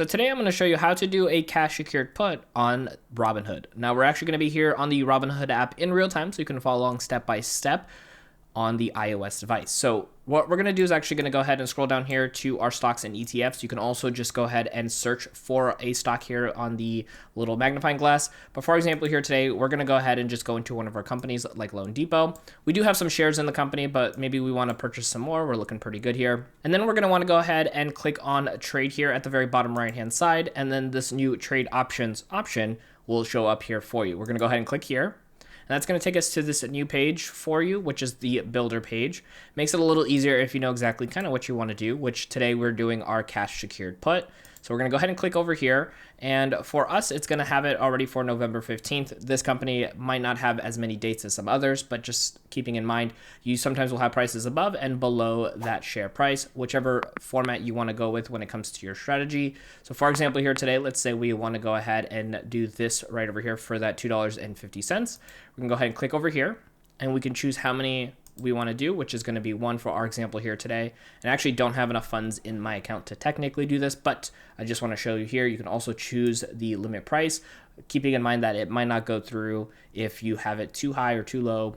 So today I'm going to show you how to do a cash secured put on Robinhood. Now we're actually going to be here on the Robinhood app in real time, so you can follow along step by step on the iOS device. So what we're going to do is actually going to go ahead and scroll down here to our stocks and ETFs. You can also just go ahead and search for a stock here on the little magnifying glass. But for example, here today, we're going to go ahead and just go into one of our companies like Loan Depot. We do have some shares in the company, but maybe we want to purchase some more. We're looking pretty good here. And then we're going to want to go ahead and click on trade here at the very bottom right-hand side. And then this new trade options option will show up here for you. We're going to go ahead and click here. And that's going to take us to this new page for you, which is the builder page. Makes it a little easier if you know exactly kind of what you want to do, which today we're doing our cash secured put. So we're going to go ahead and click over here. And for us, it's going to have it already for November 15th. This company might not have as many dates as some others, but just keeping in mind, you sometimes will have prices above and below that share price, whichever format you want to go with when it comes to your strategy. So for example, here today, let's say we want to go ahead and do this right over here for that $2.50. We can go ahead and click over here and we can choose how many we want to do, which is going to be one for our example here today. And I actually don't have enough funds in my account to technically do this, but I just want to show you here. You can also choose the limit price, keeping in mind that it might not go through if you have it too high or too low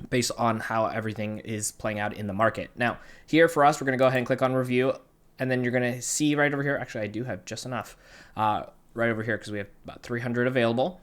based on how everything is playing out in the market. Now, here for us, we're going to go ahead and click on review, and then you're going to see right over here. Actually, I do have just enough right over here because we have about 300 available.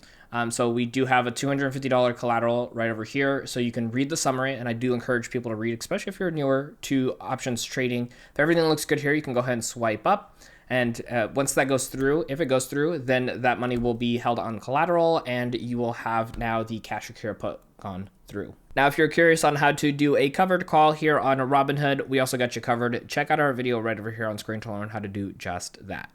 So we do have a $250 collateral right over here. So you can read the summary, and I do encourage people to read, especially if you're newer to options trading. If everything looks good here, you can go ahead and swipe up. And once that goes through, if it goes through, then that money will be held on collateral, and you will have now the cash secure put gone through. Now, if you're curious on how to do a covered call here on Robinhood, we also got you covered. Check out our video right over here on screen to learn how to do just that.